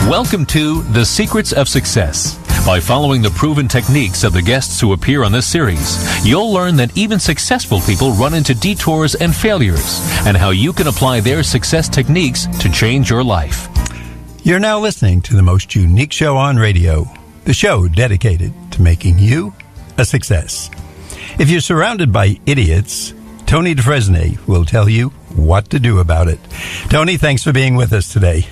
Welcome to The Secrets of Success. By following the proven techniques of the guests who appear on this series, you'll learn that even successful people run into detours and failures, and how you can apply their success techniques to change your life. You're now listening to the most unique show on radio, the show dedicated to making you a success. If you're surrounded by idiots, Tony Dufresne will tell you what to do about it. Tony, thanks for being with us today.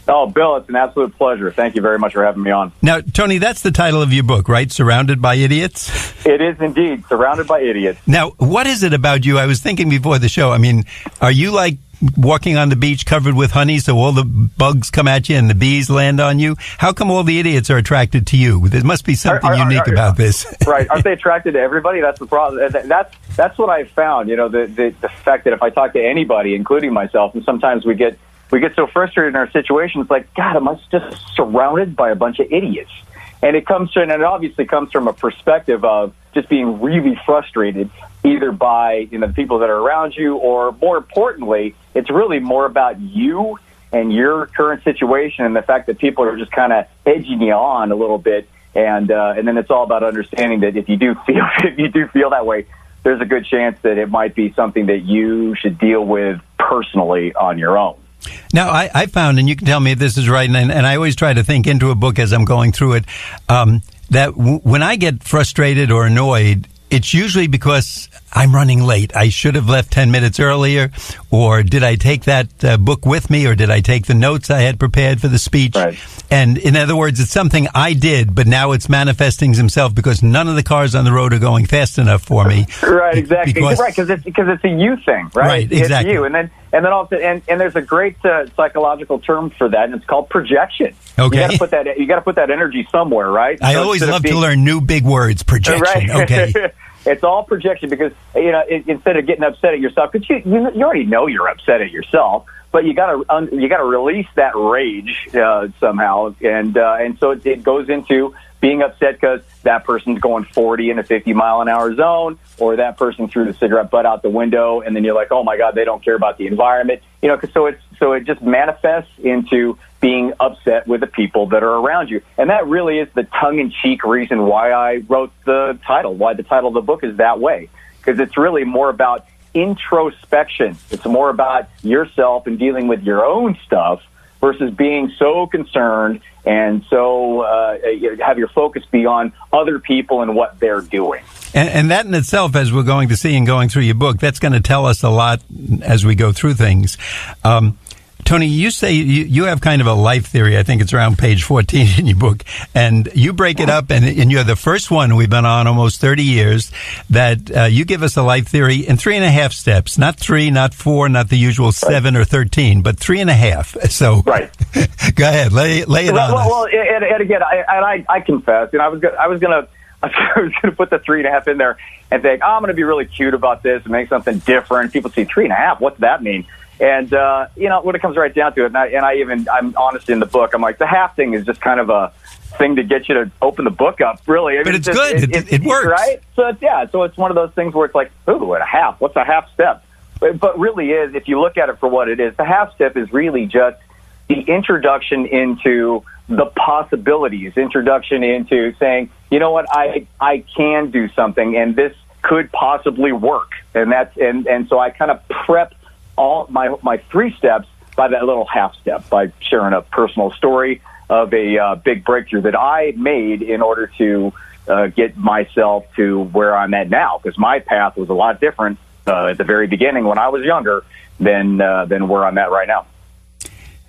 Oh, Bill, it's an absolute pleasure. Thank you very much for having me on. Now, Tony, that's the title of your book, right? Surrounded by Idiots? It is indeed, Surrounded by Idiots. Now, what is it about you? I was thinking before the show, I mean, are you like walking on the beach covered with honey so all the bugs come at you and the bees land on you? How come all the idiots are attracted to you? There must be something unique about this. Right. Aren't they attracted to everybody? That's the problem. That's what I've found, you know, the fact that if I talk to anybody, including myself, and sometimes we get so frustrated in our situation, it's like, God, am I just surrounded by a bunch of idiots? And it obviously comes from a perspective of just being really frustrated, either by, you know, the people that are around you, or more importantly, it's really more about you and your current situation and the fact that people are just kind of edging you on a little bit. And then it's all about understanding that if you do feel that way, there's a good chance that it might be something that you should deal with personally on your own. Now, I found, and you can tell me if this is right, and I always try to think into a book as I'm going through it, that when I get frustrated or annoyed, it's usually because I'm running late. I should have left 10 minutes earlier, or did I take that book with me, or did I take the notes I had prepared for the speech? Right. And in other words, it's something I did, but now it's manifesting himself because none of the cars on the road are going fast enough for me. Right, exactly. Because it's a you thing, right? Right, exactly. It's you, and then also, and there's a great psychological term for that, and it's called projection. Okay. You got to put that energy somewhere, right? I always love to learn new big words. Projection. Right. Okay. It's all projection because, you know, instead of getting upset at yourself, because you already know you're upset at yourself, but you got to release that rage somehow, and so it goes into being upset because that person's going 40 in a 50-mile-an-hour zone, or that person threw the cigarette butt out the window, and then you're like, oh my God, they don't care about the environment, you know. So it just manifests into being upset with the people that are around you, and that really is the tongue-in-cheek reason why I wrote the title, why the title of the book is that way, because it's really more about introspection. It's more about yourself and dealing with your own stuff versus being so concerned and so have your focus be on other people and what they're doing. And that in itself, as we're going to see and going through your book, that's going to tell us a lot as we go through things. Tony, you say you have kind of a life theory. I think it's around page 14 in your book. And you break it up, and you're the first one, we've been on almost 30 years, that you give us a life theory in 3.5 steps. Not 3, not 4, not the usual 7 or 13, but 3.5. So right. Go ahead, lay it on us. Well, and again, I confess, and I was gonna put the 3.5 in there and think, I'm going to be really cute about this and make something different. People see 3.5. What's that mean? And, you know, when it comes right down to it, I'm honest in the book, I'm like, the half thing is just kind of a thing to get you to open the book up, really. I mean, but it's good. It works. Right? So, so it's one of those things where it's like, ooh, a half. What's a half step? But really is, if you look at it for what it is, the half step is really just the introduction into the possibilities, introduction into saying, you know what, I can do something, and this could possibly work. And so I kind of prep all my 3 steps by that little half step, by sharing a personal story of a big breakthrough that I made in order to get myself to where I'm at now, because my path was a lot different at the very beginning when I was younger than where I'm at right now.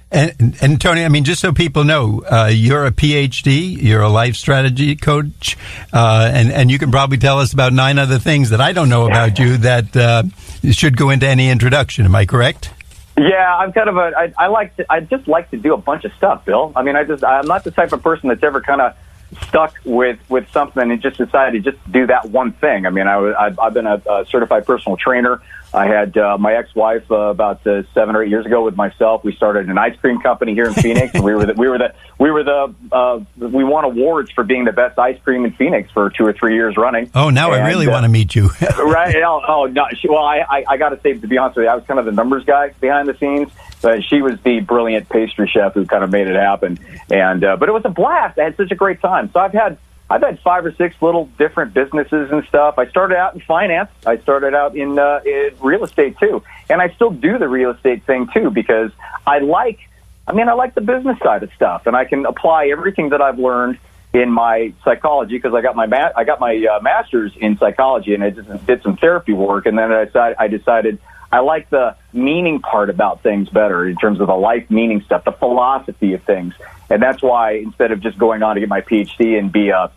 And Tony, I mean, just so people know, you're a PhD, you're a life strategy coach, and you can probably tell us about 9 other things that I don't know about you that should go into any introduction. Am I correct? Yeah, I'm kind of I just like to do a bunch of stuff, Bill. I mean, I'm not the type of person that's ever kind of stuck with something and just decided to just do that one thing. I mean, I've been a certified personal trainer. I had my ex-wife about 7 or 8 years ago with myself. We started an ice cream company here in Phoenix. And we won awards for being the best ice cream in Phoenix for 2 or 3 years running. Oh, now I really want to meet you. Right? Oh, no. Well, I got to say, to be honest with you, I was kind of the numbers guy behind the scenes. she was the brilliant pastry chef who kind of made it happen. And but it was a blast. I had such a great time. So I've had 5 or 6 little different businesses and stuff. I started out in finance. I started out in real estate too, and I still do the real estate thing too because I like the business side of stuff, and I can apply everything that I've learned in my psychology because I got my master's in psychology, and I just did some therapy work, and then I decided I like the meaning part about things better in terms of the life meaning stuff, the philosophy of things. And that's why instead of just going on to get my PhD and be a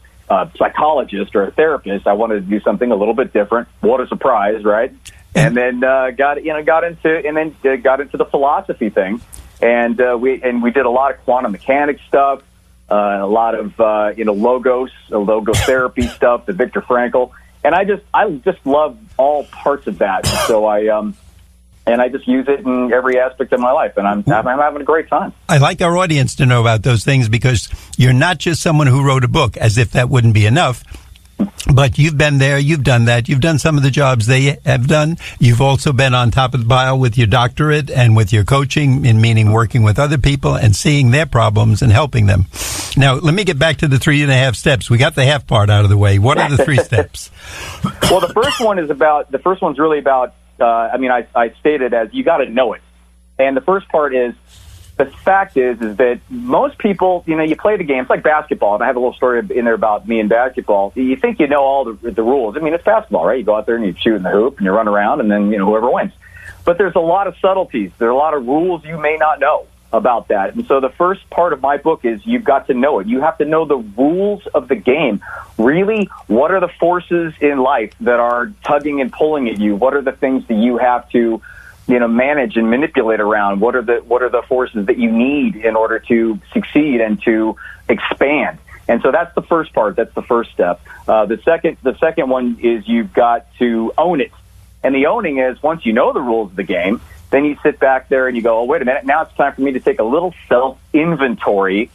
psychologist or a therapist, I wanted to do something a little bit different. What a surprise, right? And then got into the philosophy thing, and we did a lot of quantum mechanics stuff, a lot of logo therapy stuff, the Viktor Frankl, and I just love all parts of that. So I just use it in every aspect of my life, and I'm having a great time. I like our audience to know about those things because you're not just someone who wrote a book, as if that wouldn't be enough, but you've been there, you've done that, you've done some of the jobs they have done. You've also been on top of the pile with your doctorate and with your coaching, meaning working with other people and seeing their problems and helping them. Now, let me get back to the 3.5 steps. We got the half part out of the way. What are the 3 steps? Well, the first one's really about, I stated as you got to know it. And the first part is, the fact is that most people, you play the game. It's like basketball, and I have a little story in there about me and basketball. You think you know all the rules. I mean, it's basketball, right? You go out there and you shoot in the hoop, and you run around, and then, whoever wins. But there's a lot of subtleties. There are a lot of rules you may not know about that. And so the first part of my book is you've got to know it. You have to know the rules of the game. Really, what are the forces in life that are tugging and pulling at you? What are the things that you have to manage and manipulate around? What are the forces that you need in order to succeed and to expand? And so that's the first part. That's the first step. The second one is you've got to own it. And the owning is once you know the rules of the game, then you sit back there and you go, oh, wait a minute, now it's time for me to take a little self-inventory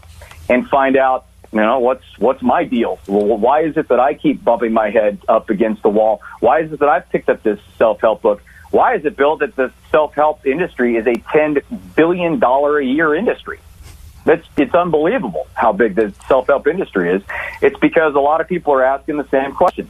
and find out, what's my deal? Well, why is it that I keep bumping my head up against the wall? Why is it that I've picked up this self-help book? Why is it, Bill, that the self-help industry is a $10 billion a year industry? It's unbelievable how big the self-help industry is. It's because a lot of people are asking the same question.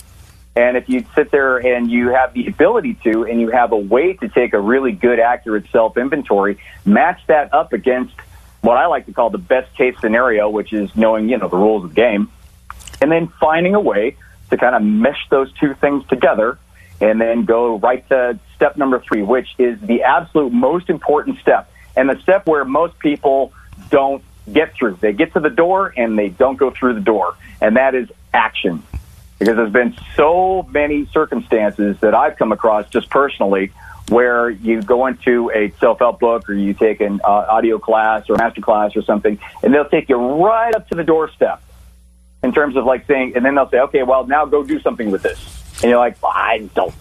And if you sit there and you have the ability to, and you have a way to take a really good, accurate self-inventory, match that up against what I like to call the best-case scenario, which is knowing, the rules of the game, and then finding a way to kind of mesh those two things together, and then go right to step number 3, which is the absolute most important step, and the step where most people don't get through. They get to the door, and they don't go through the door, and that is action. Because there's been so many circumstances that I've come across just personally where you go into a self-help book or you take an audio class or master class or something, and they'll take you right up to the doorstep in terms of like saying, and then they'll say, okay, well, now go do something with this. And you're like, well, I don't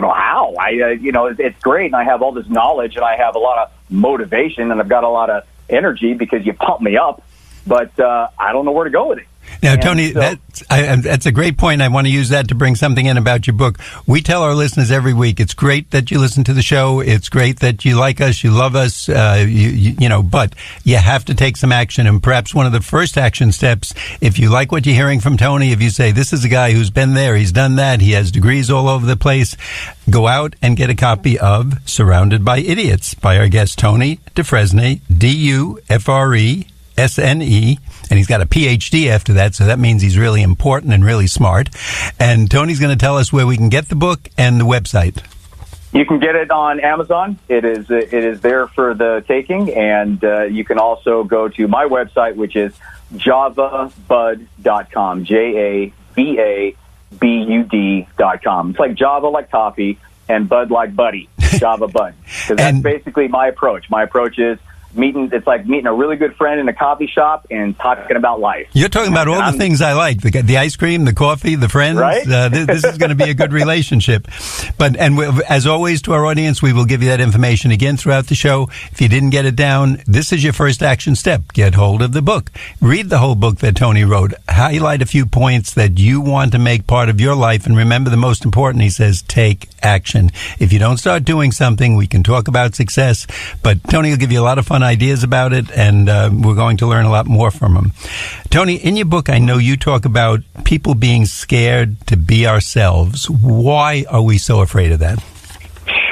know how. It's great, and I have all this knowledge, and I have a lot of motivation, and I've got a lot of energy because you pump me up, but I don't know where to go with it. Now, Tony, that's a great point. I want to use that to bring something in about your book. We tell our listeners every week, it's great that you listen to the show. It's great that you like us, you love us, but you have to take some action. And perhaps one of the first action steps, if you like what you're hearing from Tony, if you say, this is a guy who's been there, he's done that, he has degrees all over the place, go out and get a copy of Surrounded by Idiots by our guest, Tony Dufresne, Dufresne. And he's got a PhD after that, so that means he's really important and really smart. And Tony's going to tell us where we can get the book and the website. You can get it on Amazon. It is there for the taking, and you can also go to my website, which is javabud.com, JAVABUD.com. It's like Java like coffee and Bud like buddy, Java Bud. Because that's basically my approach. My approach is It's like meeting a really good friend in a coffee shop and talking about life. You're talking about all the things I like: the ice cream, the coffee, the friends. Right? This is going to be a good relationship. As always, to our audience, we will give you that information again throughout the show. If you didn't get it down, this is your first action step: get hold of the book, read the whole book that Tony wrote, highlight a few points that you want to make part of your life, and remember the most important. He says, take action. If you don't start doing something, we can talk about success, but Tony will give you a lot of fun ideas about it, and we're going to learn a lot more from him. Tony, in your book, I know you talk about people being scared to be ourselves. Why are we so afraid of that?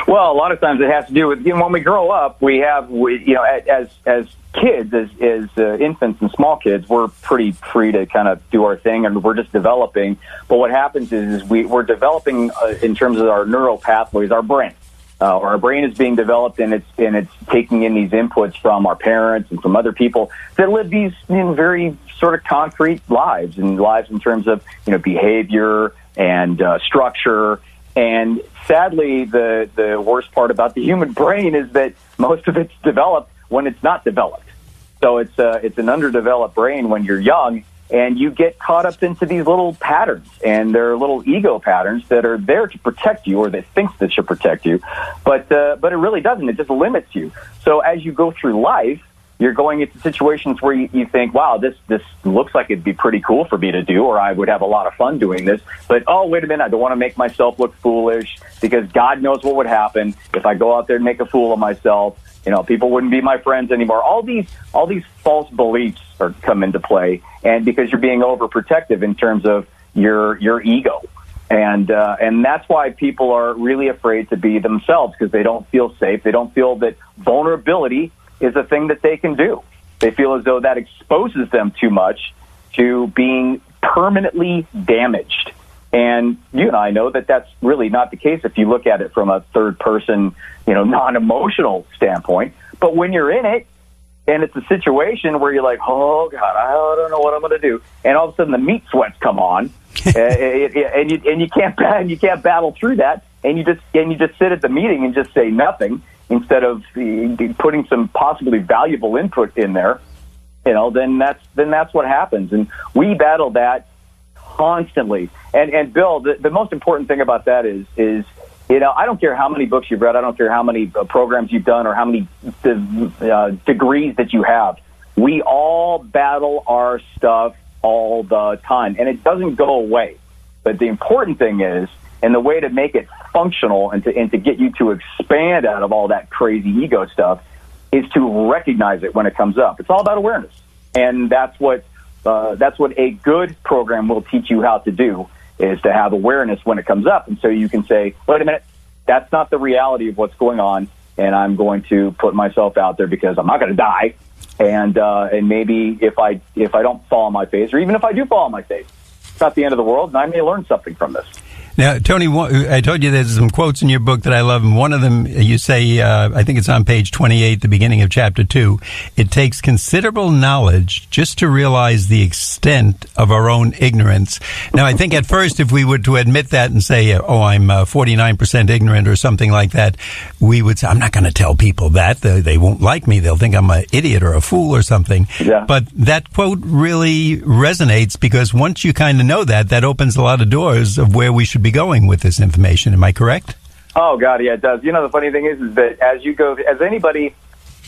Well, a lot of times it has to do with, when we grow up, as kids, as infants and small kids, we're pretty free to kind of do our thing, and we're just developing. But what happens is we're developing in terms of our neural pathways, our brain. Our brain is being developed, and it's taking in these inputs from our parents and from other people that live these very sort of concrete lives, and lives in terms of behavior and structure. And sadly, the worst part about the human brain is that most of it's developed when it's not developed. So it's an underdeveloped brain when you're young, and you get caught up into these little patterns, and they're little ego patterns that are there to protect you, or that thinks that should protect you, but it really doesn't. It just limits you. So as you go through life, you're going into situations where you think, wow, this looks like it'd be pretty cool for me to do, or I would have a lot of fun doing this. But, oh, wait a minute, I don't want to make myself look foolish, because God knows what would happen if I go out there and make a fool of myself. People wouldn't be my friends anymore. All these false beliefs come into play, and because you're being overprotective in terms of your ego. And that's why people are really afraid to be themselves, because they don't feel safe. They don't feel that vulnerability is a thing that they can do. They feel as though that exposes them too much to being permanently damaged. And you and I know that that's really not the case if you look at it from a third person, non-emotional standpoint. But when you're in it, and it's a situation where you're like, oh God, I don't know what I'm going to do, and all of a sudden the meat sweats come on, and you can't battle through that, and you just sit at the meeting and just say nothing instead of putting some possibly valuable input in there. Then that's what happens, and we battle that constantly. And Bill, the most important thing about that is I don't care how many books you've read, I don't care how many programs you've done, or how many degrees that you have. We all battle our stuff all the time, and it doesn't go away. But the important thing is, and the way to make it functional and to get you to expand out of all that crazy ego stuff, is to recognize it when it comes up. It's all about awareness, and that's what a good program will teach you how to do, is to have awareness when it comes up. And so you can say, wait a minute, that's not the reality of what's going on, and I'm going to put myself out there because I'm not going to die. And maybe if I don't fall on my face, or even if I do fall on my face, it's not the end of the world, and I may learn something from this. Now, Tony, I told you there's some quotes in your book that I love, and one of them you say, I think it's on page 28, the beginning of chapter 2, it takes considerable knowledge just to realize the extent of our own ignorance. Now, I think at first, if we were to admit that and say, oh, I'm 49% ignorant or something like that, we would say, I'm not going to tell people that. They won't like me. They'll think I'm an idiot or a fool or something. Yeah. But that quote really resonates, because once you kind of know that opens a lot of doors of where we should be going with this information. Am I correct? Oh, God, yeah, it does. The funny thing is that as anybody,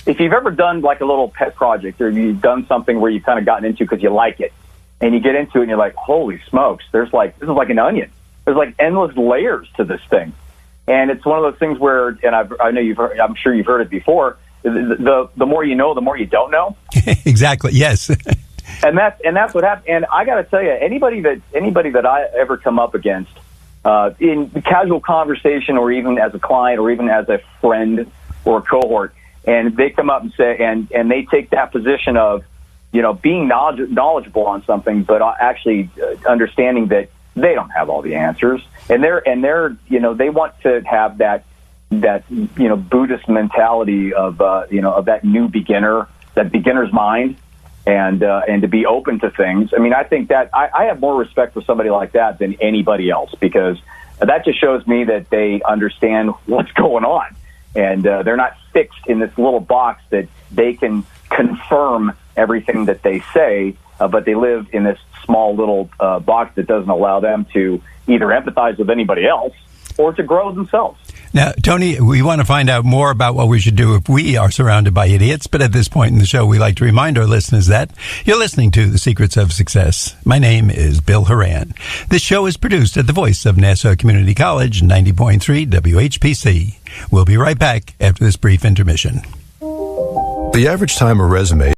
if you've ever done like a little pet project, or you've done something where you've kind of gotten into because you like it, and you get into it and you're like, holy smokes, this is like an onion. There's like endless layers to this thing. And it's one of those things where, and I'm sure you've heard it before, the more you know, the more you don't know. Exactly, yes. And that's what happened. And I got to tell you, anybody that I ever come up against, in casual conversation, or even as a client, or even as a friend or a cohort, and they come up and say, and they take that position of, being knowledgeable on something, but actually understanding that they don't have all the answers, and they're they want to have that Buddhist mentality of of that new beginner, that beginner's mind, and to be open to things. I mean, I think that I have more respect for somebody like that than anybody else, because that just shows me that they understand what's going on. and they're not fixed in this little box that they can confirm everything that they say, but they live in this small little box that doesn't allow them to either empathize with anybody else or to grow themselves. Now, Tony, we want to find out more about what we should do if we are surrounded by idiots, but at this point in the show, we like to remind our listeners that you're listening to The Secrets of Success. My name is Bill Horan. This show is produced at the voice of Nassau Community College, 90.3 WHPC. We'll be right back after this brief intermission. The average time a resume